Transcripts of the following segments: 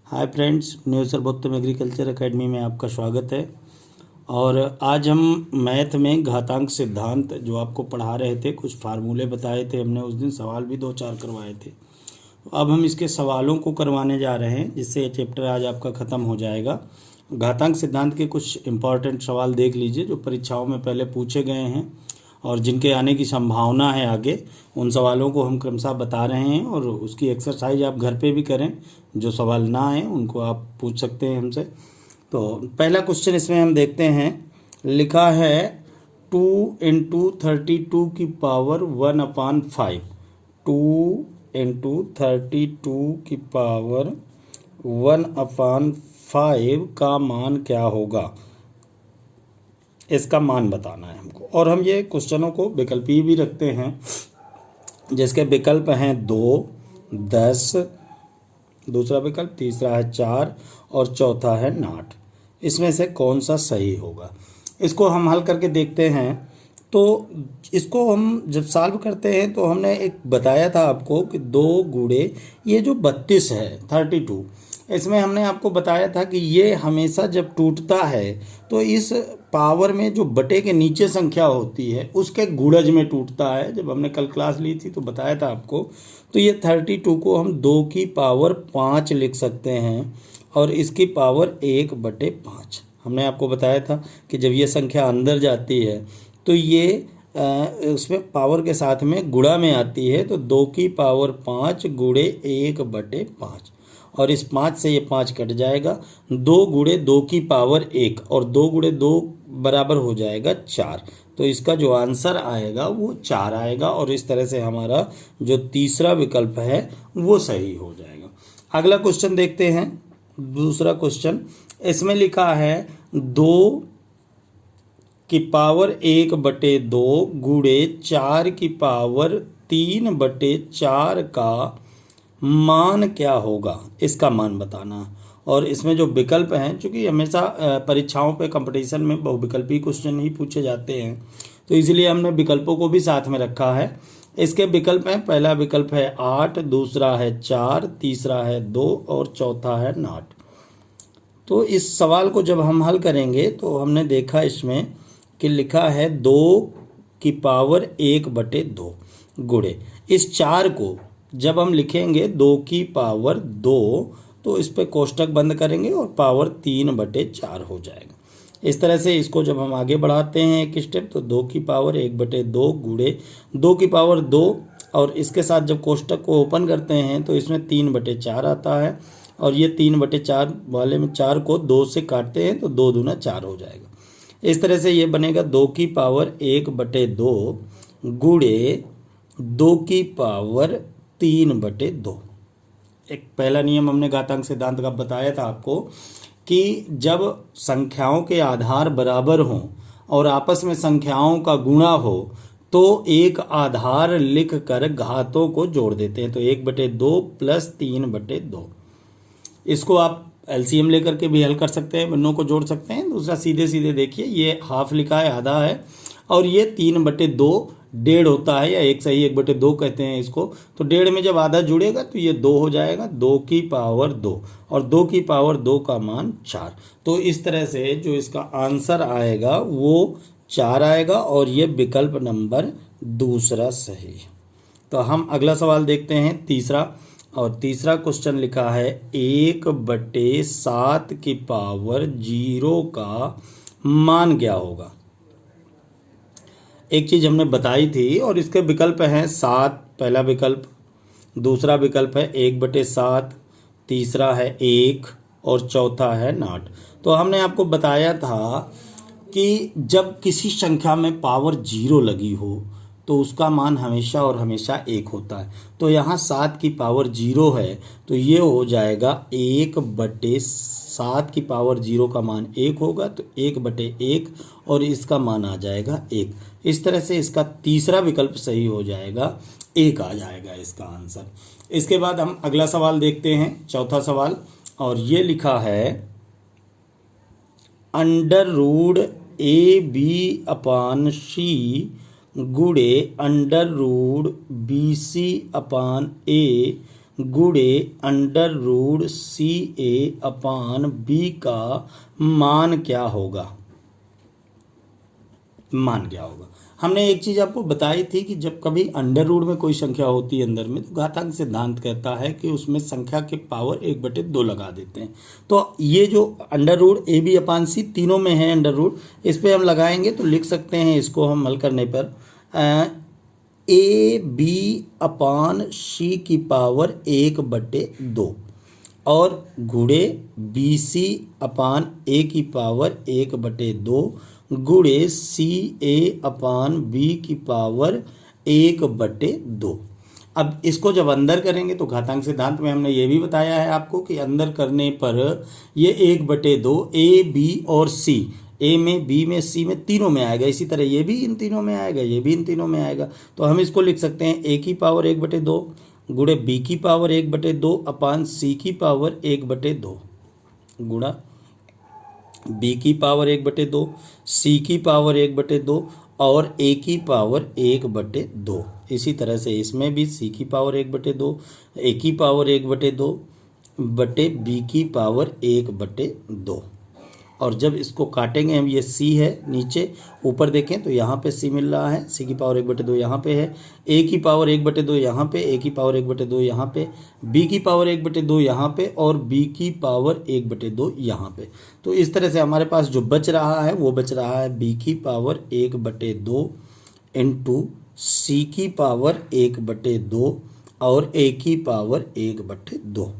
Hi friends, new सर्वोत्तम agriculture academy में आपका स्वागत है। और आज हम मैथ में घातांक सिद्धांत जो आपको पढ़ा रहे थे, कुछ फार्मूले बताए थे हमने उस दिन, सवाल भी 2-4 करवाए थे। तो अब हम इसके सवालों को करवाने जा रहे हैं, जिससे ये चैप्टर आज आपका ख़त्म हो जाएगा। घातांक सिद्धांत के कुछ इंपॉर्टेंट सवाल देख लीजिए जो परीक्षाओं में पहले पूछे गए हैं और जिनके आने की संभावना है आगे। उन सवालों को हम क्रमशः बता रहे हैं और उसकी एक्सरसाइज आप घर पे भी करें। जो सवाल ना आए उनको आप पूछ सकते हैं हमसे। तो पहला क्वेश्चन इसमें हम देखते हैं। लिखा है 2 × 32 की पावर 1/5। 2 × 32 की पावर 1/5 का मान क्या होगा, इसका मान बताना है हमको। और हम ये क्वेश्चनों को विकल्पीय भी रखते हैं, जिसके विकल्प हैं 2, 10, दूसरा विकल्प, तीसरा है 4 और चौथा है 8। इसमें से कौन सा सही होगा, इसको हम हल करके देखते हैं। तो इसको हम जब सॉल्व करते हैं तो हमने एक बताया था आपको कि 2 गुणे ये जो 32 है 32, इसमें हमने आपको बताया था कि ये हमेशा जब टूटता है तो इस पावर में जो बटे के नीचे संख्या होती है उसके गुणज में टूटता है। जब हमने कल क्लास ली थी तो बताया था आपको। तो ये 32 को हम 2 की पावर 5 लिख सकते हैं और इसकी पावर 1/5। हमने आपको बताया था कि जब ये संख्या अंदर जाती है तो ये उसमें पावर के साथ में गुणा में आती है। तो 2 की पावर 5 गुणे 1/5 और इस 5 से ये 5 कट जाएगा। 2 गुणे 2 की पावर 1 और 2 गुणे 2 बराबर हो जाएगा 4। तो इसका जो आंसर आएगा वो 4 आएगा और इस तरह से हमारा जो तीसरा विकल्प है वो सही हो जाएगा। अगला क्वेश्चन देखते हैं। दूसरा क्वेश्चन इसमें लिखा है 2 की पावर 1/2 गुणे 4 की पावर 3/4 का मान क्या होगा, इसका मान बताना। और इसमें जो विकल्प हैं, चूँकि हमेशा परीक्षाओं पे कंपटीशन में बहुविकल्पी क्वेश्चन ही पूछे जाते हैं, तो इसलिए हमने विकल्पों को भी साथ में रखा है। इसके विकल्प हैं, पहला विकल्प है 8, दूसरा है 4, तीसरा है 2 और चौथा है 8। तो इस सवाल को जब हम हल करेंगे तो हमने देखा इसमें कि लिखा है 2 की पावर 1/2 गुणे इस 4 को जब हम लिखेंगे 2 की पावर 2 तो इस पे कोष्टक बंद करेंगे और पावर 3/4 हो जाएगा। इस तरह से इसको जब हम आगे बढ़ाते हैं एक स्टेप, तो 2 की पावर 1/2 गुणे 2 की पावर 2 और इसके साथ जब कोष्टक को ओपन करते हैं तो इसमें 3/4 आता है और ये 3/4 वाले में 4 को 2 से काटते हैं तो 2 दूना 4 हो जाएगा। इस तरह से ये बनेगा 2 की पावर 1/2 गुणे 2 की पावर 3/2। एक पहला नियम हमने घातांक सिद्धांत का बताया था आपको कि जब संख्याओं के आधार बराबर हों और आपस में संख्याओं का गुणा हो तो एक आधार लिख कर घातों को जोड़ देते हैं। तो 1/2 + 3/2, इसको आप एलसीएम लेकर के भी हल कर सकते हैं, भिन्नों को जोड़ सकते हैं। दूसरा सीधे सीधे देखिए, ये हाफ लिखा है, आधा है, और ये 3/2 1.5 होता है, या 1 सही 1/2 कहते हैं इसको। तो 1.5 में जब आधा जुड़ेगा तो ये 2 हो जाएगा, 2 की पावर 2 और 2 की पावर 2 का मान 4। तो इस तरह से जो इसका आंसर आएगा वो 4 आएगा और ये विकल्प नंबर दूसरा सही। तो हम अगला सवाल देखते हैं, तीसरा। और तीसरा क्वेश्चन लिखा है 1/7 की पावर 0 का मान क्या होगा। एक चीज़ हमने बताई थी और इसके विकल्प हैं 7 पहला विकल्प, दूसरा विकल्प है 1/7, तीसरा है 1 और चौथा है 8। तो हमने आपको बताया था कि जब किसी संख्या में पावर 0 लगी हो तो उसका मान हमेशा और हमेशा 1 होता है। तो यहाँ 7 की पावर 0 है तो ये हो जाएगा 1/7 की पावर 0 का मान 1 होगा, तो 1/1 और इसका मान आ जाएगा 1। इस तरह से इसका तीसरा विकल्प सही हो जाएगा, 1 आ जाएगा इसका आंसर। इसके बाद हम अगला सवाल देखते हैं, चौथा सवाल। और ये लिखा है √AB/C गुणे √BC/A गुणे अंडर रूट सी ए अपान बी का मान क्या होगा। मान क्या होगा। हमने एक चीज आपको बताई थी कि जब कभी अंडर रूट में कोई संख्या होती है अंदर में, तो घातांक सिद्धांत कहता है कि उसमें संख्या के पावर 1/2 लगा देते हैं। तो ये जो अंडर रूट ए बी अपान सी तीनों में है अंडर रूट, इस पर हम लगाएंगे तो लिख सकते हैं इसको हम हल करने पर ए बी अपान सी की पावर 1/2 और गुणे बी सी अपान ए की पावर 1/2 गुणे सी ए अपान बी की पावर 1/2। अब इसको जब अंदर करेंगे तो घातांक सिद्धांत में हमने ये भी बताया है आपको कि अंदर करने पर ये 1/2 ए बी और सी, ए में बी में सी में तीनों में आएगा। इसी तरह ये भी इन तीनों में आएगा, ये भी इन तीनों में आएगा। तो हम इसको लिख सकते हैं ए की पावर 1/2 गुणे बी की पावर 1/2 अपान सी की पावर 1/2 गुणा बी की पावर 1/2 सी की पावर 1/2 और ए की पावर 1/2। इसी तरह से इसमें भी सी की पावर 1/2 ए की पावर 1/2 बटे बी की पावर 1/2। और जब इसको काटेंगे हम, ये सी है नीचे, ऊपर देखें तो यहाँ पे सी मिल रहा है, सी की पावर 1/2 यहाँ पे है, ए की पावर 1/2 यहाँ पे, ए की पावर 1/2 यहाँ पे, बी की पावर 1/2 यहाँ पे और बी की पावर 1/2 यहाँ पे। तो इस तरह से हमारे पास जो बच रहा है वो बच रहा है बी की पावर 1/2 इंटू सी की पावर 1/2 और ए की पावर 1/2।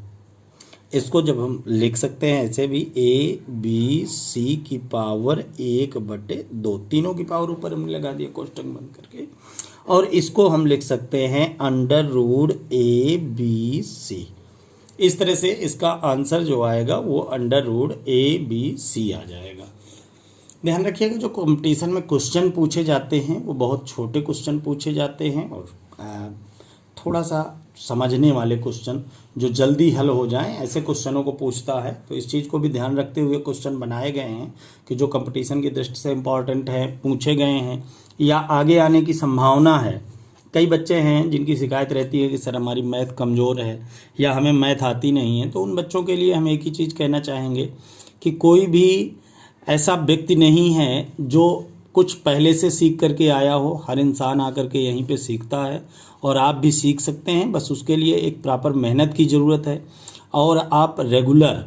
इसको जब हम लिख सकते हैं ऐसे भी, ए बी सी की पावर 1/2, तीनों की पावर ऊपर हमने लगा दिया कोष्टक बंद करके, और इसको हम लिख सकते हैं under root A B C. इस तरह से इसका आंसर जो आएगा वो under root A B C आ जाएगा। ध्यान रखिएगा जो कंपटीशन में क्वेश्चन पूछे जाते हैं वो बहुत छोटे क्वेश्चन पूछे जाते हैं और थोड़ा सा समझने वाले क्वेश्चन जो जल्दी हल हो जाएं, ऐसे क्वेश्चनों को पूछता है। तो इस चीज़ को भी ध्यान रखते हुए क्वेश्चन बनाए गए हैं कि जो कंपटीशन की दृष्टि से इम्पॉर्टेंट है, पूछे गए हैं या आगे आने की संभावना है। कई बच्चे हैं जिनकी शिकायत रहती है कि सर हमारी मैथ कमज़ोर है या हमें मैथ आती नहीं है, तो उन बच्चों के लिए हम एक ही चीज़ कहना चाहेंगे कि कोई भी ऐसा व्यक्ति नहीं है जो कुछ पहले से सीख करके आया हो। हर इंसान आकर के यहीं पे सीखता है और आप भी सीख सकते हैं, बस उसके लिए एक प्रॉपर मेहनत की ज़रूरत है। और आप रेगुलर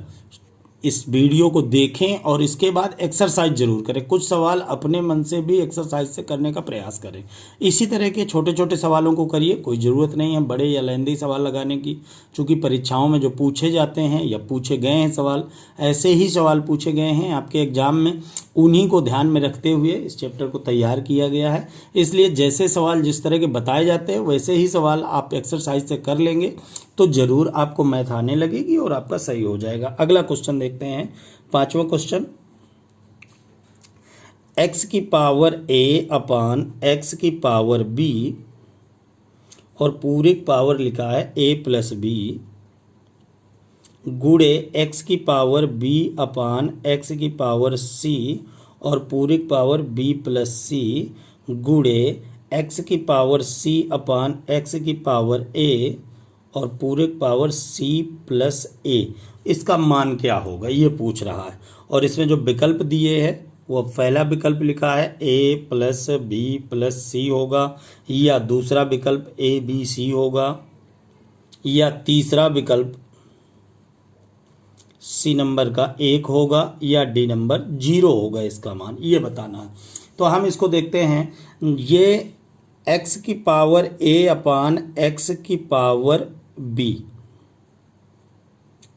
इस वीडियो को देखें और इसके बाद एक्सरसाइज जरूर करें। कुछ सवाल अपने मन से भी एक्सरसाइज से करने का प्रयास करें। इसी तरह के छोटे छोटे सवालों को करिए, कोई ज़रूरत नहीं है बड़े या लंबे सवाल लगाने की, क्योंकि परीक्षाओं में जो पूछे जाते हैं या पूछे गए हैं सवाल, ऐसे ही सवाल पूछे गए हैं आपके एग्जाम में, उन्हीं को ध्यान में रखते हुए इस चैप्टर को तैयार किया गया है। इसलिए जैसे सवाल जिस तरह के बताए जाते हैं वैसे ही सवाल आप एक्सरसाइज से कर लेंगे तो ज़रूर आपको मैथ आने लगेगी और आपका सही हो जाएगा। अगला क्वेश्चन देखते हैं, 5वां क्वेश्चन। x की पावर a अपान x की पावर b और पूरी पावर लिखा है a प्लस b गुणे x की पावर b अपान x की पावर c और पूरी पावर b प्लस c गुणे x की पावर c अपान x की पावर a और पूरे पावर c प्लस a। इसका मान क्या होगा ये पूछ रहा है। और इसमें जो विकल्प दिए हैं वो पहला विकल्प लिखा है a plus b plus c होगा, या दूसरा विकल्प a b c होगा, या तीसरा विकल्प c नंबर का 1 होगा, या d नंबर 0 होगा। इसका मान ये बताना है। तो हम इसको देखते हैं। ये x की पावर a अपान x की पावर b,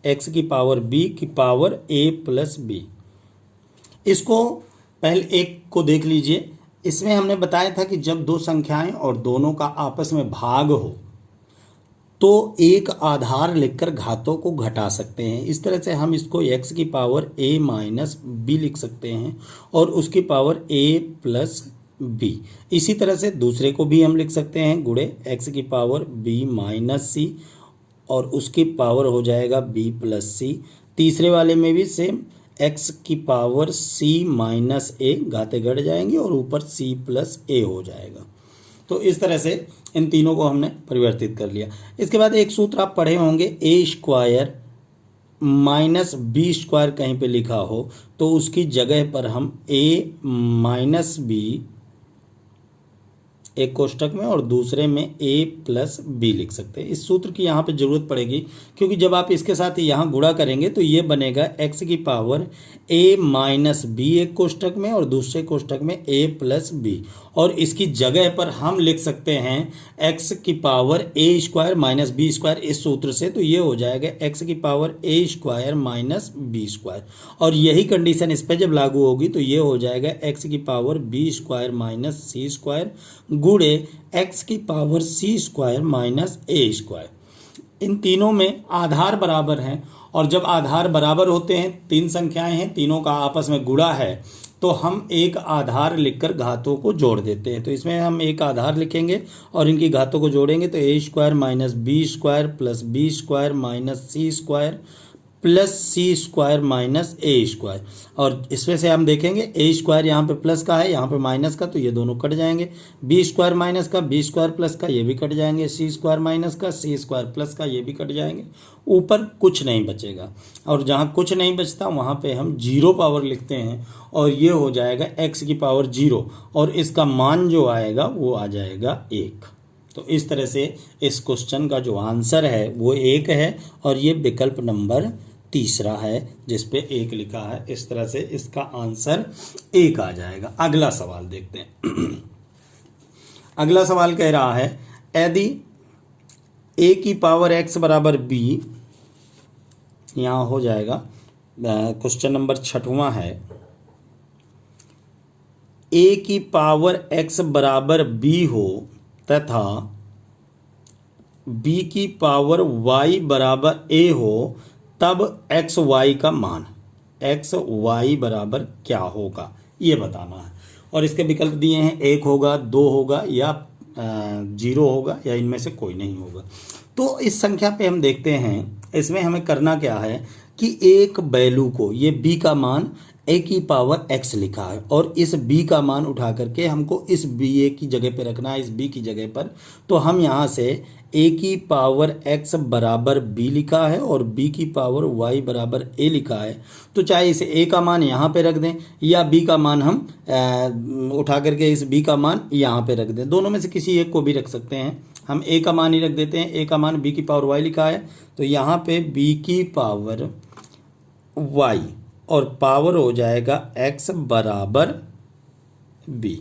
x की पावर b की पावर a प्लस b। इसको पहले एक को देख लीजिए। इसमें हमने बताया था कि जब दो संख्याएं और दोनों का आपस में भाग हो तो एक आधार लिखकर घातों को घटा सकते हैं। इस तरह से हम इसको x की पावर a माइनस b लिख सकते हैं और उसकी पावर a प्लस b। इसी तरह से दूसरे को भी हम लिख सकते हैं गुणे x की पावर b माइनस c और उसकी पावर हो जाएगा b प्लस c। तीसरे वाले में भी सेम x की पावर c माइनस a, घाते घट जाएंगे और ऊपर c प्लस a हो जाएगा। तो इस तरह से इन तीनों को हमने परिवर्तित कर लिया। इसके बाद एक सूत्र आप पढ़े होंगे, ए स्क्वायर माइनस बी स्क्वायर कहीं पे लिखा हो तो उसकी जगह पर हम ए माइनस बी एक कोष्टक में और दूसरे में a प्लस बी लिख सकते हैं। इस सूत्र की यहाँ पे जरूरत पड़ेगी क्योंकि जब आप इसके साथ यहाँ गुणा करेंगे तो ये बनेगा x की पावर a माइनस बी एक कोष्टक में और दूसरे कोष्टक में a प्लस बी, और इसकी जगह पर हम लिख सकते हैं x की power a square minus B square इस सूत्र से। तो ये हो जाएगा x की power a square minus B square, और यही कंडीशन इस पर जब लागू होगी तो ये हो जाएगा x की power b square minus C square गुणे x की power c square minus a square. इन तीनों में आधार बराबर हैं, और जब आधार बराबर होते हैं, तीन संख्याएं हैं, तीनों का आपस में गुणा है, तो हम एक आधार लिखकर घातों को जोड़ देते हैं। तो इसमें हम एक आधार लिखेंगे और इनकी घातों को जोड़ेंगे तो a square minus B square plus B square minus C square plus C square minus A square. और इसमें से हम देखेंगे ए स्क्वायर यहाँ पे प्लस का है, यहाँ पे माइनस का, तो ये दोनों कट जाएंगे। बी स्क्वायर माइनस का, बी स्क्वायर प्लस का, ये भी कट जाएंगे। सी स्क्वायर माइनस का, सी स्क्वायर प्लस का, ये भी कट जाएंगे। ऊपर कुछ नहीं बचेगा, और जहाँ कुछ नहीं बचता वहाँ पे हम जीरो पावर लिखते हैं, और ये हो जाएगा एक्स की पावर जीरो, और इसका मान जो आएगा वो आ जाएगा 1। तो इस तरह से इस क्वेश्चन का जो आंसर है वो 1 है, और ये विकल्प नंबर तीसरा है जिस पे 1 लिखा है। इस तरह से इसका आंसर 1 आ जाएगा। अगला सवाल देखते हैं। अगला सवाल कह रहा है, यदि a की पावर x बराबर b, यहाँ हो जाएगा क्वेश्चन नंबर 6वां है, a की पावर x बराबर b हो तथा b की पावर y बराबर a हो, तब एक्स वाई का मान एक्स वाई बराबर क्या होगा ये बताना है। और इसके विकल्प दिए हैं, 1 होगा, 2 होगा या 0 होगा या इनमें से कोई नहीं होगा। तो इस संख्या पे हम देखते हैं, इसमें हमें करना क्या है कि एक वैल्यू को, ये b का मान a की पावर x लिखा है, और इस b का मान उठा करके हमको इस a की जगह पे रखना है, इस b की जगह पर। तो हम यहाँ से a की पावर x बराबर b लिखा है और b की पावर y बराबर a लिखा है। तो चाहे इसे a का मान यहाँ पे रख दें या b का मान हम उठा करके इस b का मान यहाँ पे रख दें, दोनों में से किसी एक को भी रख सकते हैं। हम a का मान ही रख देते हैं, a का मान b की पावर y लिखा है, तो यहाँ पे b की पावर y और पावर हो जाएगा x बराबर b।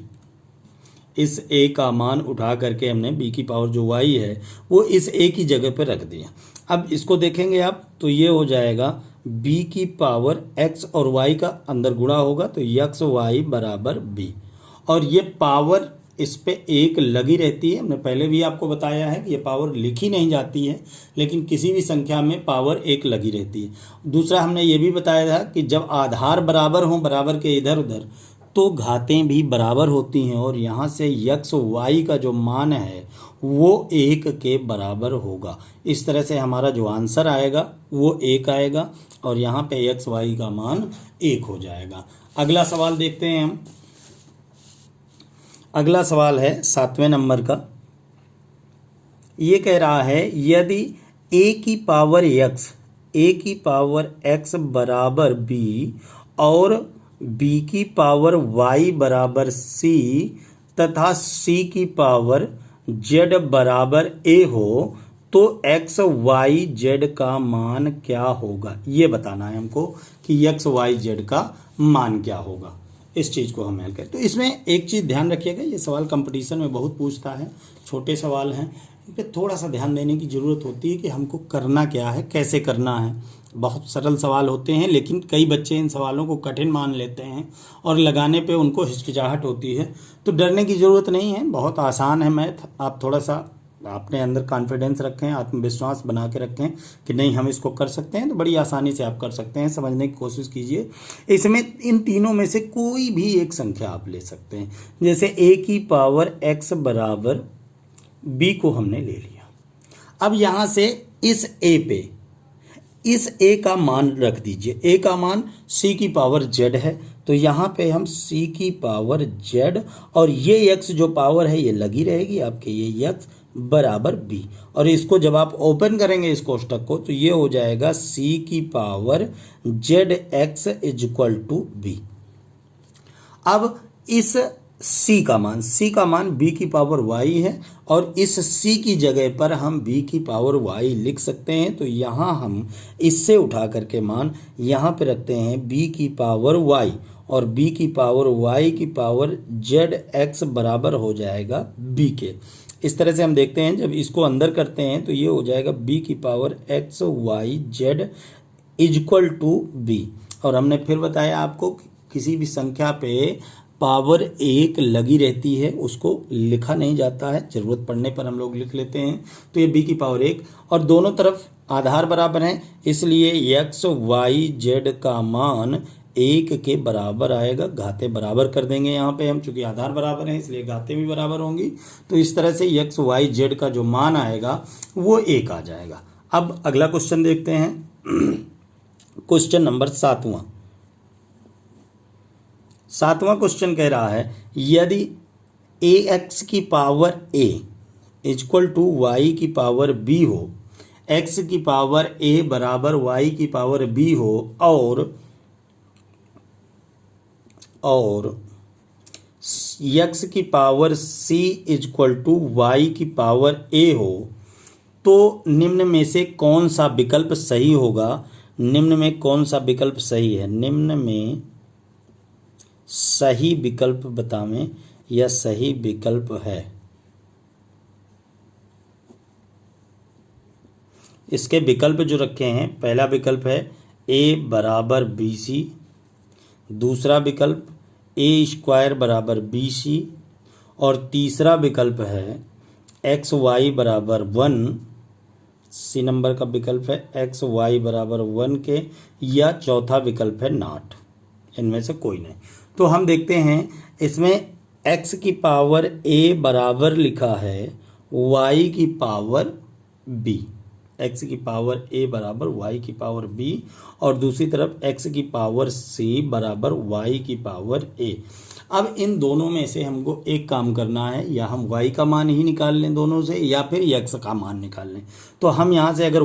इस a का मान उठा करके हमने b की पावर जो y है वो इस a की जगह पर रख दिया। अब इसको देखेंगे आप तो ये हो जाएगा b की पावर x और y का अंदर गुणा होगा तो x y बराबर b, और ये पावर इस पे 1 लगी रहती है। हमने पहले भी आपको बताया है कि ये पावर लिखी नहीं जाती है, लेकिन किसी भी संख्या में पावर 1 लगी रहती है। दूसरा हमने ये भी बताया था कि जब आधार बराबर हों, बराबर के इधर उधर, तो घातें भी बराबर होती हैं, और यहाँ से x y का जो मान है वो 1 के बराबर होगा। इस तरह से हमारा जो आंसर आएगा वो 1 आएगा, और यहाँ पे x y का मान 1 हो जाएगा। अगला सवाल देखते हैं हम। अगला सवाल है 7वें नंबर का। ये कह रहा है, यदि a की पावर x बराबर b और b की पावर y बराबर c तथा c की पावर z बराबर a हो, तो x y z का मान क्या होगा ये बताना है हमको कि x y z का मान क्या होगा। इस चीज़ को हम हल करें। तो इसमें एक चीज़ ध्यान रखिएगा, ये सवाल कंपटीशन में बहुत पूछता है, छोटे सवाल हैं, इन पर थोड़ा सा ध्यान देने की ज़रूरत होती है कि हमको करना क्या है, कैसे करना है। बहुत सरल सवाल होते हैं, लेकिन कई बच्चे इन सवालों को कठिन मान लेते हैं और लगाने पे उनको हिचकिचाहट होती है। तो डरने की ज़रूरत नहीं है, बहुत आसान है मैथ। आप थोड़ा सा अपने अंदर कॉन्फिडेंस रखें, आत्मविश्वास बना के रखें कि नहीं हम इसको कर सकते हैं, तो बड़ी आसानी से आप कर सकते हैं। समझने की कोशिश कीजिए। इसमें इन तीनों में से कोई भी एक संख्या आप ले सकते हैं। जैसे a की पावर x बराबर b को हमने ले लिया। अब यहाँ से इस a पे इस a का मान रख दीजिए। a का मान c की पावर z है, तो यहाँ पे हम c की पावर z और ये x जो पावर है ये लगी रहेगी आपके, ये x बराबर b। और इसको जब आप ओपन करेंगे इस कोष्टक को तो ये हो जाएगा c की power zx is equal to b। अब इस c का मान b की पावर y है और इस c की जगह पर हम b की पावर y लिख सकते हैं। तो यहाँ हम इससे उठा करके मान यहाँ पे रखते हैं b की पावर y और b की पावर y की पावर zx बराबर हो जाएगा b के। इस तरह से हम देखते हैं, जब इसको अंदर करते हैं तो ये हो जाएगा b की power x y z is equal to b। और हमने फिर बताया आपको किसी भी संख्या पे पावर 1 लगी रहती है, उसको लिखा नहीं जाता है, जरूरत पड़ने पर हम लोग लिख लेते हैं। तो ये b की पावर 1 और दोनों तरफ आधार बराबर हैं, इसलिए x y z का मान 1 के बराबर आएगा। घाते बराबर कर देंगे यहाँ पे हम, चूंकि आधार बराबर हैं इसलिए घाते भी बराबर होंगी। तो इस तरह से x y z का जो मान आएगा वो 1 आ जाएगा। अब अगला क्वेश्चन देखते हैं, क्वेश्चन नंबर 7वां क्वेश्चन कह रहा है यदि ax की power a equal to y की पावर b हो, x की पावर a बराबर y की पावर b हो और x की power c equal to y की पावर a हो, तो निम्न में से कौन सा विकल्प सही होगा। निम्न में कौन सा विकल्प सही है, निम्न में सही विकल्प बतावें या सही विकल्प है। इसके विकल्प जो रखे हैं, पहला विकल्प है a बराबर bc, दूसरा विकल्प a स्क्वायर बराबर bc और तीसरा विकल्प है एक्स वाई बराबर 1। सी नंबर का विकल्प है एक्स वाई बराबर 1 के, या चौथा विकल्प है नॉट। इनमें से कोई नहीं। तो हम देखते हैं इसमें x की पावर a बराबर लिखा है y की पावर b, x की पावर a बराबर y की पावर b और दूसरी तरफ x की पावर c बराबर y की पावर a। अब इन दोनों में से हमको एक काम करना है, या हम y का मान ही निकाल लें दोनों से, या फिर x का मान निकाल लें। तो हम यहाँ से अगर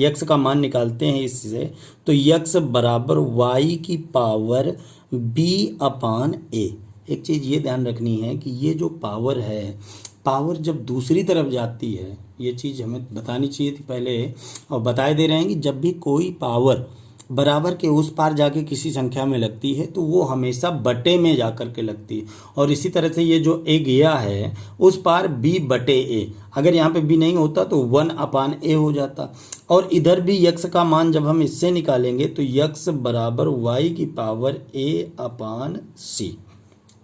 x का मान निकालते हैं इससे, तो x बराबर y की पावर b अपान a। एक चीज़ ये ध्यान रखनी है कि ये जो पावर है, पावर जब दूसरी तरफ जाती है, ये चीज़ हमें बतानी चाहिए थी पहले और बताए दे रहे हैं कि जब भी कोई पावर बराबर के उस पार जाके किसी संख्या में लगती है तो वो हमेशा बटे में जा कर के लगती है। और इसी तरह से ये जो a गया है उस पार b बटे a, अगर यहाँ पे b नहीं होता तो 1 अपान a हो जाता। और इधर भी x का मान जब हम इससे निकालेंगे तो x बराबर y की पावर a अपान c,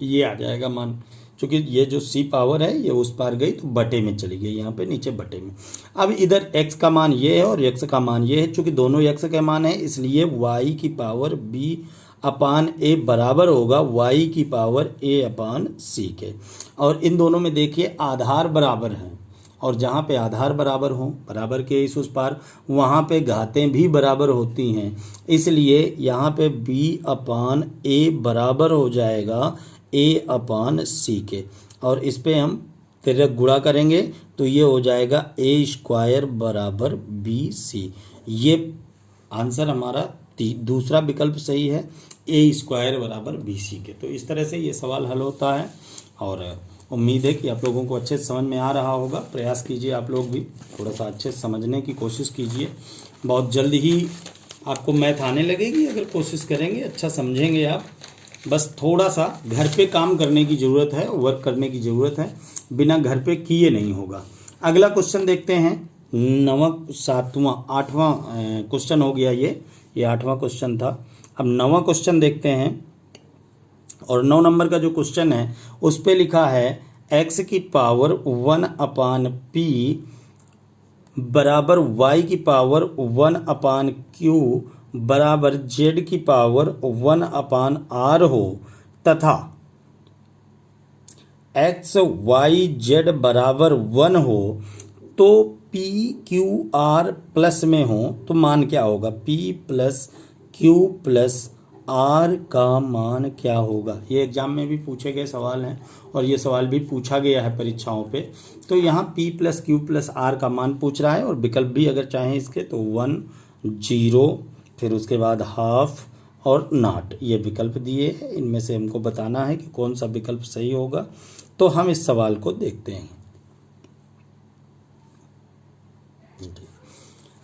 ये आ जाएगा मान। क्योंकि ये जो c पावर है ये उस पार गई तो बटे में चली गई, यहाँ पे नीचे बटे में। अब इधर x का मान ये है और x का मान ये है, चूंकि दोनों x के मान है इसलिए y की पावर b अपान a बराबर होगा y की पावर a अपान c के। और इन दोनों में देखिए आधार बराबर हैं, और जहाँ पे आधार बराबर हों, बराबर के इस उस पार, वहाँ पे घातें भी बराबर होती हैं, इसलिए यहाँ पे b अपान a बराबर हो जाएगा a अपान c के। और इस पे हम तिरक गुणा करेंगे तो ये हो जाएगा a स्क्वायर बराबर bc। ये आंसर हमारा दूसरा विकल्प सही है, a स्क्वायर बराबर bc के। तो इस तरह से ये सवाल हल होता है और उम्मीद है कि आप लोगों को अच्छे से समझ में आ रहा होगा। प्रयास कीजिए आप लोग भी थोड़ा सा अच्छे से समझने की कोशिश कीजिए। बहुत जल्द ही आपको मैथ आने लगेगी अगर कोशिश करेंगे, अच्छा समझेंगे आप। बस थोड़ा सा घर पे काम करने की ज़रूरत है, वर्क करने की ज़रूरत है, बिना घर पे किए नहीं होगा। अगला क्वेश्चन देखते हैं, 8वां क्वेश्चन हो गया ये 8वां क्वेश्चन था। अब 9वां क्वेश्चन देखते हैं और 9 नंबर का जो क्वेश्चन है उस पे लिखा है x की पावर 1 अपान p बराबर y की पावर 1 अपान q बराबर z की पावर 1 अपान r हो, तथा x y z बराबर 1 हो, तो पी क्यू आर प्लस में हो तो मान क्या होगा, P plus Q plus R का मान क्या होगा। ये एग्जाम में भी पूछे गए सवाल हैं और ये सवाल भी पूछा गया है परीक्षाओं पे। तो यहाँ p plus Q plus R का मान पूछ रहा है और विकल्प भी अगर चाहें इसके तो 1 0 फिर उसके बाद हाफ और नॉट, ये विकल्प दिए हैं। इनमें से हमको बताना है कि कौन सा विकल्प सही होगा। तो हम इस सवाल को देखते हैं।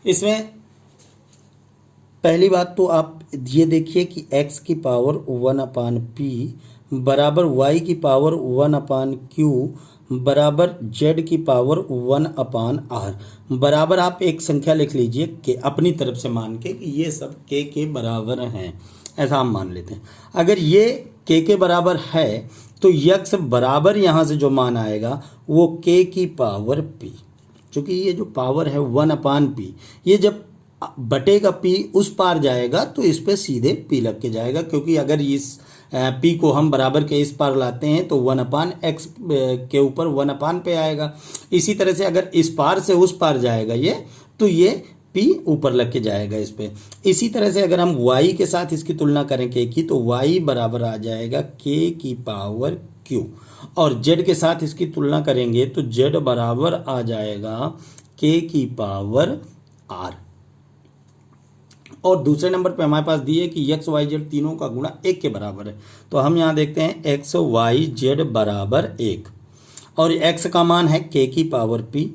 इसमें पहली बात तो आप ये देखिए कि x की पावर 1/p बराबर y की पावर 1/q बराबर z की पावर 1/r बराबर आप एक संख्या लिख लीजिए कि अपनी तरफ से मान के कि ये सब k के बराबर हैं, ऐसा हम मान लेते हैं। अगर ये k के बराबर है तो x बराबर यहाँ से जो मान आएगा वो k की पावर p, क्योंकि ये जो पावर है 1/p, ये जब बटेगा p उस पार जाएगा तो इस पे सीधे p लग के जाएगा, क्योंकि अगर इस p को हम बराबर के इस पार लाते हैं तो 1/x के ऊपर 1/, पे आएगा। इसी तरह से अगर इस पार से उस पार जाएगा ये तो ये p ऊपर लग के जाएगा इस पे। इसी तरह से अगर हम y के साथ इसकी तुलना करें k की तो y बराबर आ जाएगा k की पावर q, और z के साथ इसकी तुलना करेंगे तो z बराबर आ जाएगा k की पावर r। और दूसरे नंबर पे हमारे पास दिए कि x y z तीनों का गुणा 1 के बराबर है। तो हम यहाँ देखते हैं x y z बराबर 1 और x का मान है k की पावर p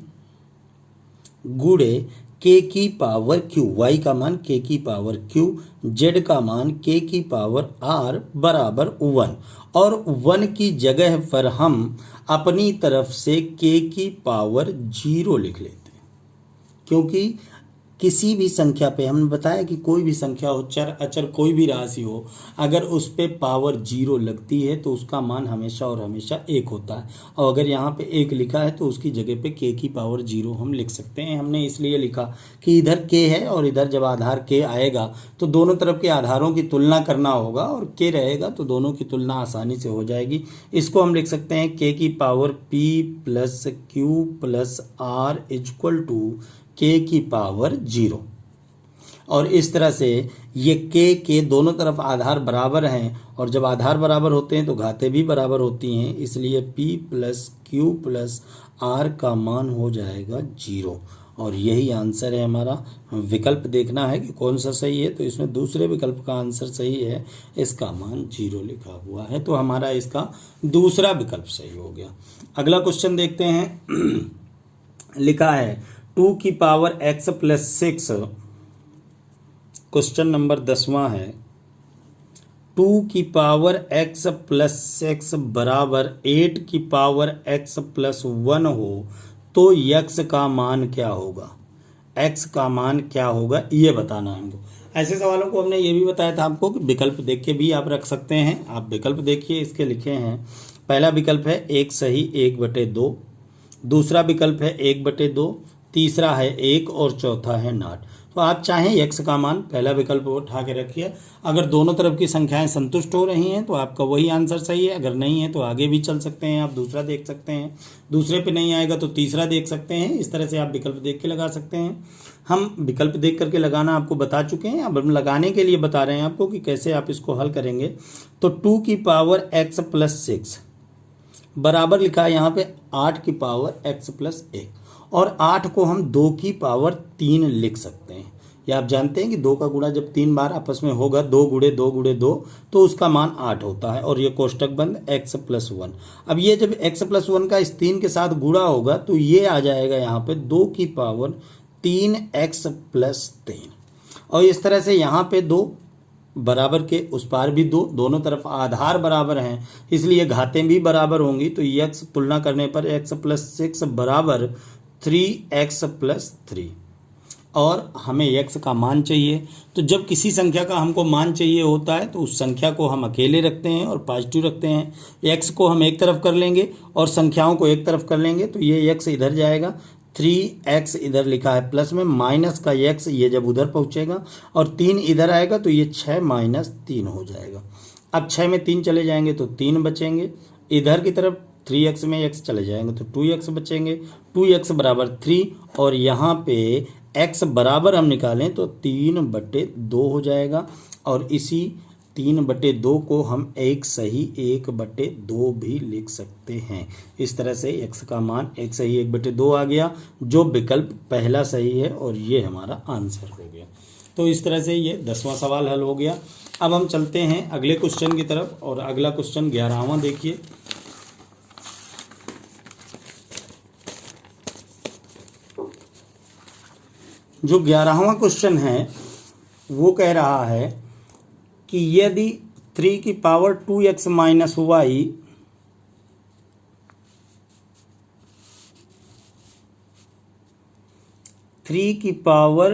गुणे k की पावर q, y का मान k की पावर q, z का मान k की पावर r बराबर 1, और 1 की जगह पर हम अपनी तरफ से k की पावर 0 लिख लेते हैं, क्योंकि किसी भी संख्या पे हमने बताया कि कोई भी संख्या हो, चर अचर कोई भी राशि हो, अगर उस पे पावर 0 लगती है तो उसका मान हमेशा और हमेशा 1 होता है। और अगर यहाँ पे 1 लिखा है तो उसकी जगह पे k की पावर 0 हम लिख सकते हैं। हमने इसलिए लिखा कि इधर k है और इधर जब आधार k आएगा तो दोनों तरफ के आधारों की तुलना करना होगा, और k रहेगा तो दोनों की तुलना आसानी से हो जाएगी। इसको हम लिख सकते हैं k की power p plus Q plus r equal to k की पावर 0। और इस तरह से ये k के दोनों तरफ आधार बराबर हैं, और जब आधार बराबर होते हैं तो घातें भी बराबर होती हैं, इसलिए p plus Q plus r का मान हो जाएगा 0। और यही आंसर है हमारा। विकल्प देखना है कि कौन सा सही है, तो इसमें दूसरे विकल्प का आंसर सही है, इसका मान 0 लिखा हुआ है, तो हमारा इसका दूसरा विकल्प सही हो गया। अगला क्वेश्चन देखते हैं। लिखा है 2 की power x plus 6, question number 10वां है। 2 की पावर x प्लस 6 बराबर 8 की पावर x प्लस 1 हो तो x का मान क्या होगा। x का मान क्या होगा ये बताना है हमको। ऐसे सवालों को हमने ये भी बताया था आपको कि विकल्प देख के भी आप रख सकते हैं। आप विकल्प देखिए, इसके लिखे हैं। पहला विकल्प है 1 सही 1/2, दूसरा विकल्प है 1/2, तीसरा है 1 और चौथा है नॉट। तो आप चाहें x का मान पहला विकल्प उठा के रखिए। अगर दोनों तरफ की संख्याएं संतुष्ट हो रही हैं तो आपका वही आंसर सही है, अगर नहीं है तो आगे भी चल सकते हैं, आप दूसरा देख सकते हैं, दूसरे पे नहीं आएगा तो तीसरा देख सकते हैं। इस तरह से आप विकल्प देख के लगा सकते हैं। हम विकल्प देख करके लगाना आपको बता चुके हैं, अब हम लगाने के लिए बता रहे हैं आपको कि कैसे आप इसको हल करेंगे। तो 2 की पावर x प्लस 6 बराबर लिखा है यहाँ पे 8 की पावर x प्लस 1, और 8 को हम 2 की पावर 3 लिख सकते हैं। या आप जानते हैं कि 2 का गुणा जब 3 बार आपस में होगा, 2 गुणे 2 गुणे 2, तो उसका मान 8 होता है, और ये कोष्टक बंद x प्लस 1। अब ये जब x प्लस 1 का इस 3 के साथ गुणा होगा तो ये आ जाएगा यहाँ पे 2 की पावर 3x प्लस 3, और इस तरह से यहाँ पे 2 बराबर के उस पार भी 2, दोनों तरफ आधार बराबर हैं, इसलिए घातें भी बराबर होंगी। तो x तुलना करने पर x प्लस 6 बराबर 3x प्लस 3, और हमें x का मान चाहिए। तो जब किसी संख्या का हमको मान चाहिए होता है तो उस संख्या को हम अकेले रखते हैं और पॉजिटिव रखते हैं। x को हम एक तरफ कर लेंगे और संख्याओं को एक तरफ कर लेंगे, तो ये x इधर जाएगा, 3x इधर लिखा है प्लस में, माइनस का x ये जब उधर पहुंचेगा और 3 इधर आएगा तो ये 6 माइनस 3 हो जाएगा। अब 6 में 3 चले जाएंगे तो 3 बचेंगे, इधर की तरफ 3x में x चले जाएंगे तो 2x बचेंगे, 2x बराबर 3 और यहाँ पे x बराबर हम निकालें तो 3/2 हो जाएगा। और इसी 3/2 को हम एक सही 1/2 भी लिख सकते हैं। इस तरह से x का मान एक सही 1/2 आ गया, जो विकल्प पहला सही है और ये हमारा आंसर हो गया। तो इस तरह से ये 10वां सवाल हल हो गया। अब हम चलते हैं अगले क्वेश्चन की तरफ और अगला क्वेश्चन 11वां देखिए। जो 11वां क्वेश्चन है वो कह रहा है कि यदि 3 की power 2x minus y three की पावर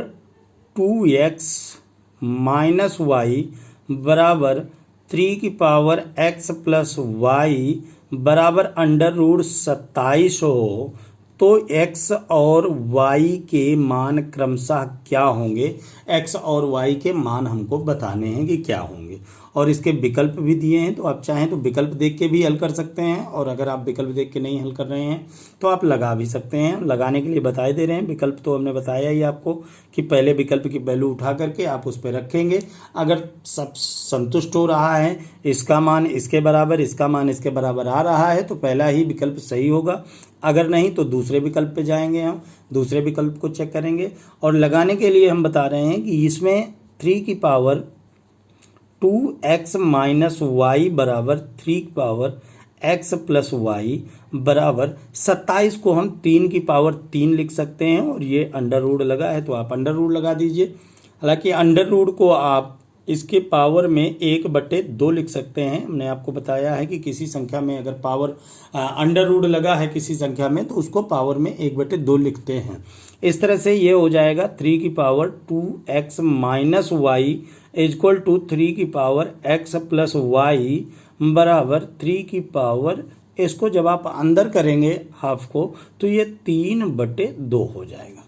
2x माइनस वाई बराबर 3 की पावर x प्लस वाई बराबर √27 हो तो x और y के मान क्रमशः क्या होंगे। x और y के मान हमको बताने हैं कि क्या होंगे और इसके विकल्प भी दिए हैं। तो आप चाहें तो विकल्प देख के भी हल कर सकते हैं और अगर आप विकल्प देख के नहीं हल कर रहे हैं तो आप लगा भी सकते हैं। लगाने के लिए बताए दे रहे हैं, विकल्प तो हमने बताया ही आपको कि पहले विकल्प की वैल्यू उठा करके आप उस पर रखेंगे। अगर सब संतुष्ट हो रहा है, इसका मान इसके बराबर, इसका मान इसके बराबर आ रहा है तो पहला ही विकल्प सही होगा। अगर नहीं तो दूसरे विकल्प पे जाएंगे, हम दूसरे विकल्प को चेक करेंगे। और लगाने के लिए हम बता रहे हैं कि इसमें 3 की पावर 2x माइनस वाई बराबर 3 की पावर x प्लस वाई बराबर 27 को हम 3 की पावर 3 लिख सकते हैं और ये अंडर रूट लगा है तो आप अंडर रूट लगा दीजिए। हालांकि अंडर रूट को आप इसके पावर में 1/2 लिख सकते हैं। हमने आपको बताया है कि किसी संख्या में अगर पावर अंडर रूट लगा है किसी संख्या में तो उसको पावर में 1/2 लिखते हैं। इस तरह से ये हो जाएगा 3 की power 2x minus y equal to 3 की पावर x प्लस वाई बराबर 3 की पावर, इसको जब आप अंदर करेंगे हाफ को तो ये 3/2 हो जाएगा।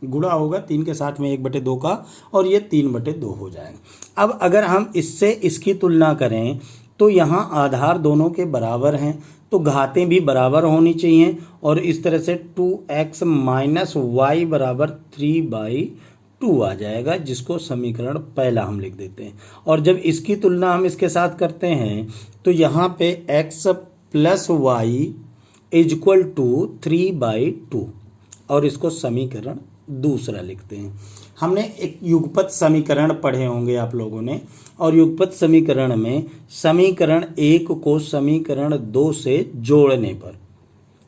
गुणा होगा 3 के साथ में 1/2 का और ये 3/2 हो जाएगा। अब अगर हम इससे इसकी तुलना करें तो यहाँ आधार दोनों के बराबर हैं तो घातें भी बराबर होनी चाहिए और इस तरह से 2x माइनस वाई बराबर 3/2 आ जाएगा, जिसको समीकरण पहला हम लिख देते हैं। और जब इसकी तुलना हम इसके साथ करते हैं तो यहाँ पे x plus y equal to 3/2 और इसको समीकरण दूसरा लिखते हैं। हमने एक युगपत समीकरण पढ़े होंगे आप लोगों ने और युगपत समीकरण में समीकरण 1 को समीकरण 2 से जोड़ने पर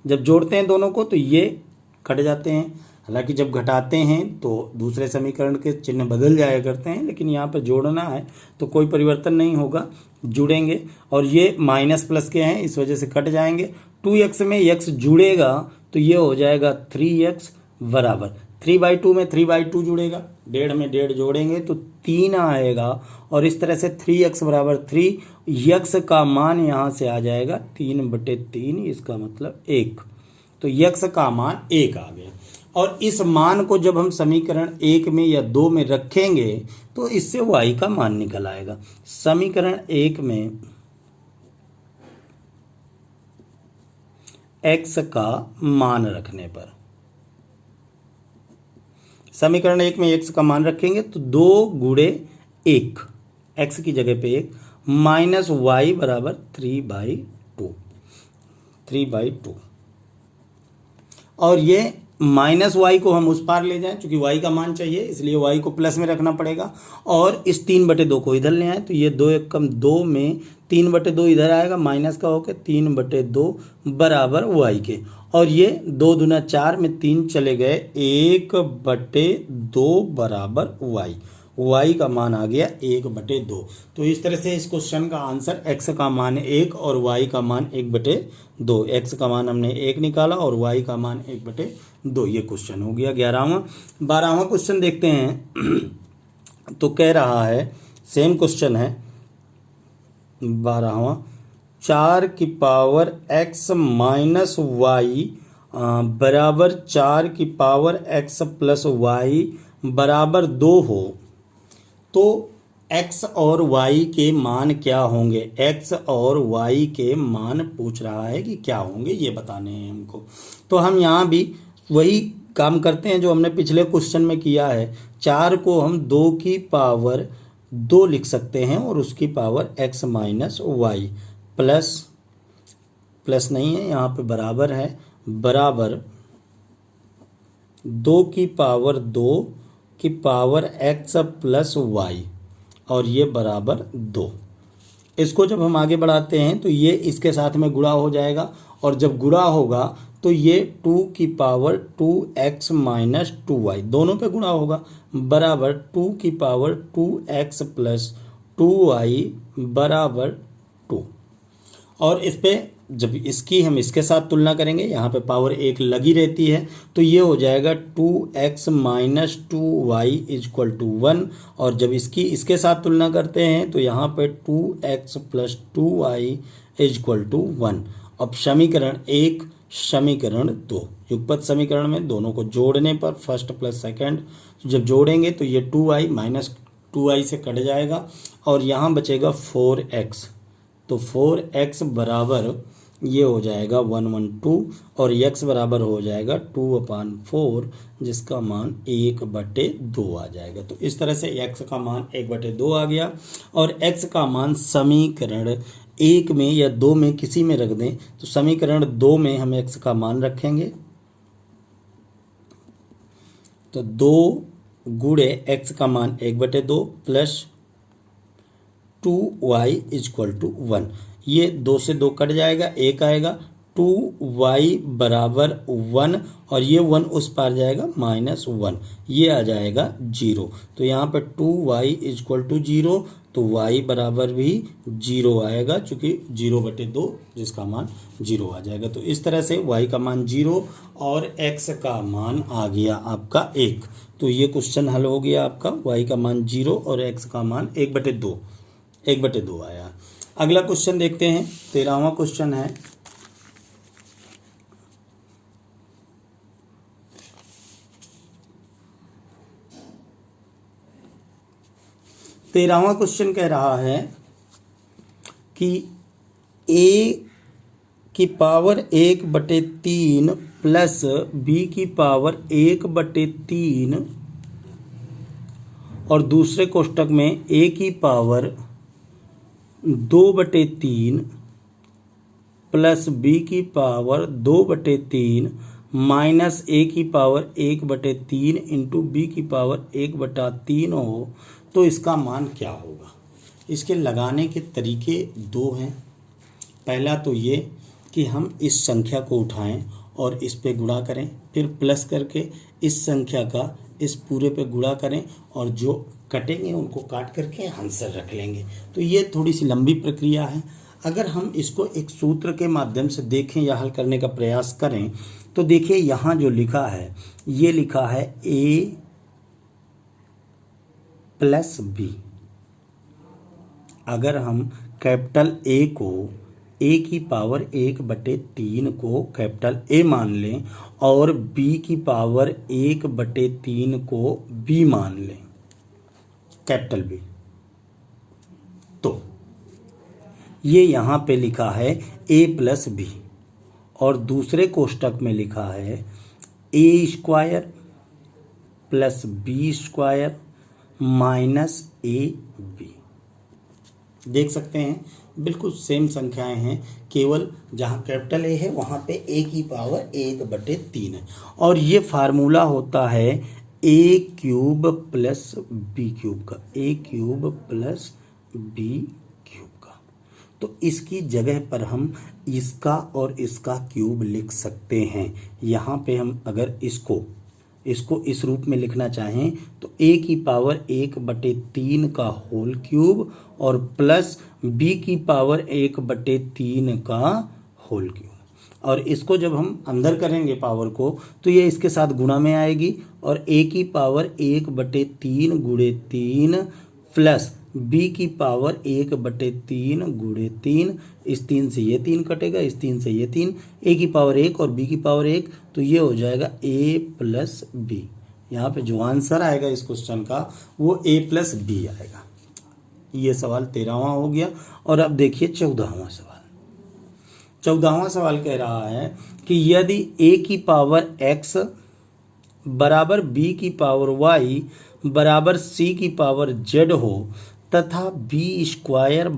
जब जोड़ते हैं दोनों को तो ये कट जाते हैं। हालांकि जब घटाते हैं तो दूसरे समीकरण के चिन्ह बदल जाया करते हैं, लेकिन यहाँ पर जोड़ना है तो कोई परिवर्तन नहीं होगा, जुड़ेंगे। और ये माइनस प्लस के हैं इस वजह से कट जाएंगे। 2x में x जुड़ेगा तो ये हो जाएगा 3x बराबर 3/2 में 3/2 जुड़ेगा, 1.5 में 1.5 जोड़ेंगे तो 3 आएगा और इस तरह से 3x बराबर 3, x का मान यहाँ से आ जाएगा 3/3, इसका मतलब 1। तो x का मान 1 आ गया और इस मान को जब हम समीकरण 1 में या 2 में रखेंगे तो इससे y का मान निकल आएगा। समीकरण 1 में x का मान रखने पर, समीकरण 1 में x का मान रखेंगे तो 2 गुणे 1, x की जगह पे 1 माइनस वाई बराबर 3/2 और ये माइनस वाई को हम उस पार ले जाएं, क्योंकि वाई का मान चाहिए इसलिए वाई को प्लस में रखना पड़ेगा और इस 3/2 को इधर ले आए तो ये 2 एकम 2 में 3/2 इधर आएगा, माइनस का होकर 3/2 बराबर वाई के और ये 2 दूना 4 में 3 चले गए, 1/2 बराबर वाई। वाई का मान आ गया 1/2। तो इस तरह से इस क्वेश्चन का आंसर x का मान 1 और y का मान 1/2, x का मान हमने 1 निकाला और y का मान 1/2, ये क्वेश्चन हो गया 11वां। 12वां क्वेश्चन देखते हैं तो कह रहा है, सेम क्वेश्चन है 12वां, 4 की पावर x माइनस वाई बराबर 4 की पावर x प्लस वाई बराबर 2 हो तो x और y के मान क्या होंगे, x और y के मान पूछ रहा है कि क्या होंगे ये बताने हैं हमको। तो हम यहाँ भी वही काम करते हैं जो हमने पिछले क्वेश्चन में किया है। 4 को हम 2 की पावर 2 लिख सकते हैं और उसकी power x minus y plus नहीं है यहाँ पे, बराबर है, बराबर 2 की पावर 2 की पावर x प्लस वाई और ये बराबर 2। इसको जब हम आगे बढ़ाते हैं तो ये इसके साथ में गुणा हो जाएगा और जब गुणा होगा तो ये 2 की पावर 2x माइनस 2y दोनों पे गुणा होगा, बराबर 2 की पावर 2x प्लस 2y बराबर 2। और इस पे जब इसकी हम इसके साथ तुलना करेंगे, यहाँ पे पावर 1 लगी रहती है, तो ये हो जाएगा 2x minus 2y equal to 1। और जब इसकी इसके साथ तुलना करते हैं तो यहाँ पे 2x plus 2y equal to 1। अब समीकरण 1 समीकरण 2 युगपत समीकरण में दोनों को जोड़ने पर फर्स्ट प्लस सेकंड जब जोड़ेंगे तो ये 2y माइनस 2y से कट जाएगा और यहाँ बचेगा 4x। तो 4x बराबर ये हो जाएगा 112 और x बराबर हो जाएगा 2/4 जिसका मान 1/2 आ जाएगा। तो इस तरह से x का मान 1/2 आ गया और x का मान समीकरण 1 में या 2 में किसी में रख दें तो समीकरण 2 में हम x का मान रखेंगे तो 2 गुणे x का मान 1/2 प्लस 2y इजक्वल टू 1। ये 2 से 2 कट जाएगा, 1 आएगा, 2y बराबर 1 और ये 1 उस पार जाएगा -1, ये आ जाएगा 0। तो यहाँ पे 2y इजक्वल टू 0 तो y बराबर भी 0 आएगा चूँकि 0/2 जिसका मान 0 आ जाएगा। तो इस तरह से y का मान 0 और x का मान आ गया आपका 1। तो ये क्वेश्चन हल हो गया आपका, y का मान 0 और x का मान 1/2 आया। अगला क्वेश्चन देखते हैं, 13वां क्वेश्चन है। तेरहवां क्वेश्चन कह रहा है कि a की पावर 1/3 प्लस b की पावर 1/3 और दूसरे कोष्टक में a की पावर 2/3 प्लस b की पावर 2/3 माइनस a की पावर 1/3 इंटू b की पावर 1/3 हो तो इसका मान क्या होगा। इसके लगाने के तरीके 2 हैं। पहला तो ये कि हम इस संख्या को उठाएं और इस पे गुणा करें, फिर प्लस करके इस संख्या का इस पूरे पे गुणा करें और जो कटेंगे उनको काट करके आंसर रख लेंगे। तो ये थोड़ी सी लंबी प्रक्रिया है। अगर हम इसको एक सूत्र के माध्यम से देखें या हल करने का प्रयास करें तो देखिए यहाँ जो लिखा है ये लिखा है a प्लस b। अगर हम कैपिटल A को a की पावर 1/3 को कैपिटल A मान लें और b की पावर 1/3 को b मान लें कैपिटल B, तो ये यहाँ पे लिखा है a प्लस b और दूसरे कोष्टक में लिखा है a² plus b² minus ab। देख सकते हैं बिल्कुल सेम संख्याएं हैं, केवल जहाँ कैपिटल A है वहाँ पे a की पावर 1/3 है और ये फार्मूला होता है a³ प्लस b³ का, a³ प्लस b³ का। तो इसकी जगह पर हम इसका और इसका क्यूब लिख सकते हैं। यहाँ पे हम अगर इसको इस रूप में लिखना चाहें तो a की पावर 1/3 का होल क्यूब और प्लस b की पावर 1/3 का होल क्यूब। और इसको जब हम अंदर करेंगे पावर को तो ये इसके साथ गुणा में आएगी और a की पावर 1/3 गुणे 3 प्लस b की पावर 1/3 गुणे 3, इस 3 से ये 3 कटेगा, इस 3 से ये 3, a की पावर 1 और b की पावर 1, तो ये हो जाएगा a प्लस b। यहाँ पे जो आंसर आएगा इस क्वेश्चन का वो a प्लस b आएगा। ये सवाल 13वां हो गया। और अब देखिए 14वां सवाल। 14वां सवाल कह रहा है कि यदि a की पावर x बराबर b की पावर y बराबर c की पावर z हो तथा b स्क्वायर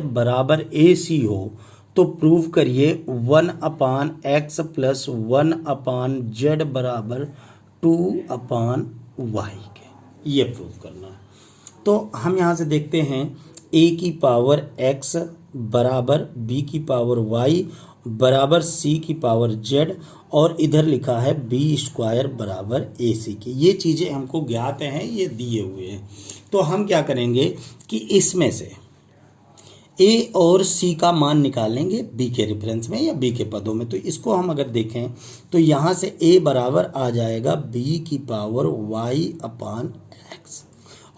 बराबर ac हो तो प्रूव करिए 1/x प्लस 1/z बराबर 2/y के। ये प्रूव करना है। तो हम यहाँ से देखते हैं a की पावर x बराबर b की पावर y बराबर c की पावर z और इधर लिखा है b स्क्वायर बराबर ac की। ये चीज़ें हमको ज्ञात हैं, ये दिए हुए हैं। तो हम क्या करेंगे कि इसमें से a और c का मान निकालेंगे b के रेफरेंस में या b के पदों में। तो इसको हम अगर देखें तो यहाँ से a बराबर आ जाएगा b की पावर y/x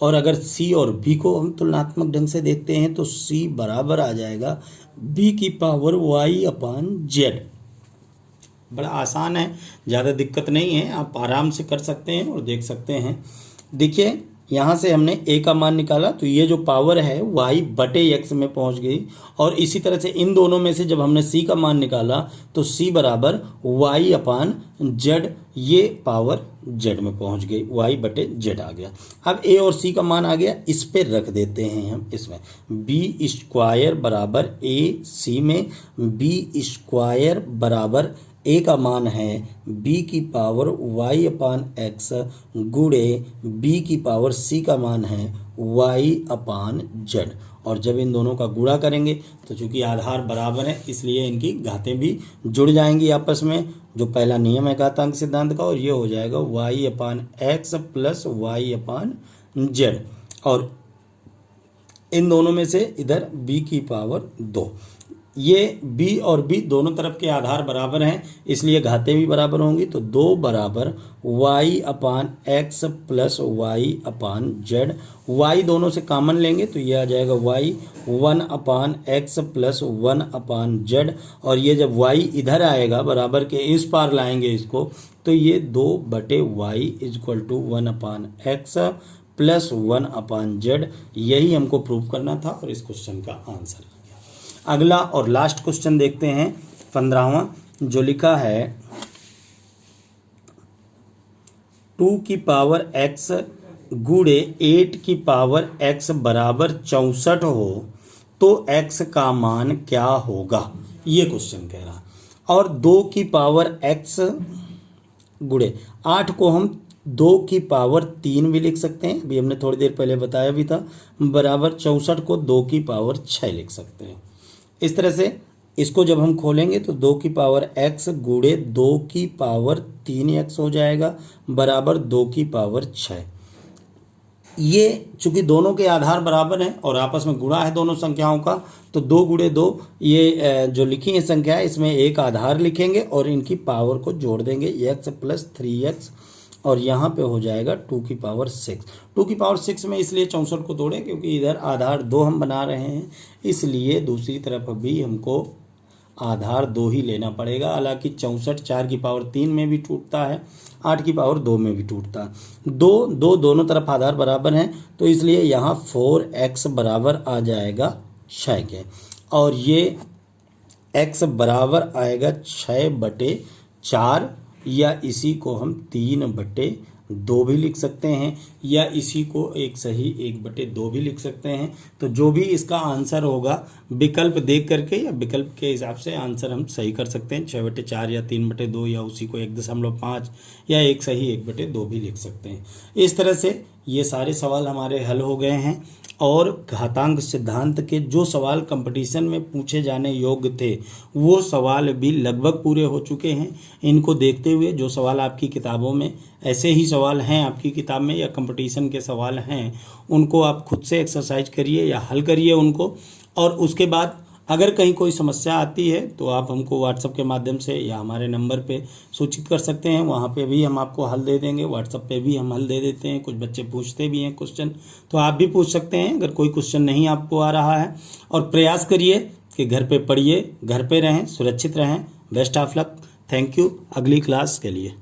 और अगर c और b को हम तुलनात्मक ढंग से देखते हैं तो c बराबर आ जाएगा b की पावर y/z। बड़ा आसान है, ज़्यादा दिक्कत नहीं है, आप आराम से कर सकते हैं और देख सकते हैं। देखिए यहाँ से हमने a का मान निकाला तो ये जो पावर है y/x में पहुँच गई और इसी तरह से इन दोनों में से जब हमने c का मान निकाला तो c बराबर y/z, ये पावर z में पहुँच गई, y/z आ गया। अब a और c का मान आ गया, इस पे रख देते हैं हम इसमें b स्क्वायर बराबर ac में b स्क्वायर बराबर a का मान है b की पावर y/x गुणे b की पावर c का मान है y/z और जब इन दोनों का गुणा करेंगे तो चूंकि आधार बराबर है इसलिए इनकी घातें भी जुड़ जाएंगी आपस में, जो पहला नियम है घातांक सिद्धांत का, और ये हो जाएगा y/x प्लस y/z और इन दोनों में से इधर b की पावर 2। ये b और b दोनों तरफ के आधार बराबर हैं इसलिए घातें भी बराबर होंगी। तो 2 बराबर y/x प्लस y/z, y दोनों से कॉमन लेंगे तो ये आ जाएगा y 1/x प्लस 1/z और ये जब y इधर आएगा बराबर के इस पार लाएंगे इसको तो ये 2/y equal to 1/x plus 1/z। यही हमको प्रूव करना था और इस क्वेश्चन का आंसर। अगला और लास्ट क्वेश्चन देखते हैं 15वां, जो लिखा है 2 की पावर x गुणे 8 की पावर x बराबर 64 हो तो x का मान क्या होगा, ये क्वेश्चन कह रहा। और 2 की पावर x गुणे 8 को हम 2 की पावर 3 भी लिख सकते हैं, अभी हमने थोड़ी देर पहले बताया भी था, बराबर 64 को 2 की पावर 6 लिख सकते हैं। इस तरह से इसको जब हम खोलेंगे तो 2 की पावर x गुणे 2 की पावर 3x हो जाएगा बराबर 2 की पावर 6। ये चूंकि दोनों के आधार बराबर हैं और आपस में गुणा है दोनों संख्याओं का तो 2 गुणे 2 ये जो लिखी है संख्या है इसमें एक आधार लिखेंगे और इनकी पावर को जोड़ देंगे x प्लस 3x और यहाँ पे हो जाएगा 2 की पावर 6। 2 की पावर 6 में इसलिए 64 को तोड़ें क्योंकि इधर आधार 2 हम बना रहे हैं, इसलिए दूसरी तरफ भी हमको आधार 2 ही लेना पड़ेगा। हालांकि 64 4 की पावर 3 में भी टूटता है, 8 की पावर 2 में भी टूटता है। दोनों तरफ आधार बराबर हैं तो इसलिए यहाँ 4x बराबर आ जाएगा 6 के और ये x बराबर आएगा 6/4 या इसी को हम 3/2 भी लिख सकते हैं या इसी को एक सही 1/2 भी लिख सकते हैं। तो जो भी इसका आंसर होगा विकल्प देख करके या विकल्प के हिसाब से आंसर हम सही कर सकते हैं। 6/4 या 3/2 या उसी को 1.5 या एक सही 1/2 भी लिख सकते हैं। इस तरह से ये सारे सवाल हमारे हल हो गए हैं और घातांक सिद्धांत के जो सवाल कंपटीशन में पूछे जाने योग्य थे वो सवाल भी लगभग पूरे हो चुके हैं। इनको देखते हुए जो सवाल आपकी किताबों में ऐसे ही सवाल हैं आपकी किताब में या कंपटीशन के सवाल हैं उनको आप खुद से एक्सरसाइज करिए या हल करिए उनको, और उसके बाद अगर कहीं कोई समस्या आती है तो आप हमको व्हाट्सएप के माध्यम से या हमारे नंबर पे सूचित कर सकते हैं, वहाँ पे भी हम आपको हल दे देंगे। व्हाट्सएप पे भी हम हल दे देते हैं, कुछ बच्चे पूछते भी हैं क्वेश्चन तो आप भी पूछ सकते हैं अगर कोई क्वेश्चन नहीं आपको आ रहा है। और प्रयास करिए कि घर पे पढ़िए, घर पे रहें, सुरक्षित रहें। Best of luck, thank you. अगली क्लास के लिए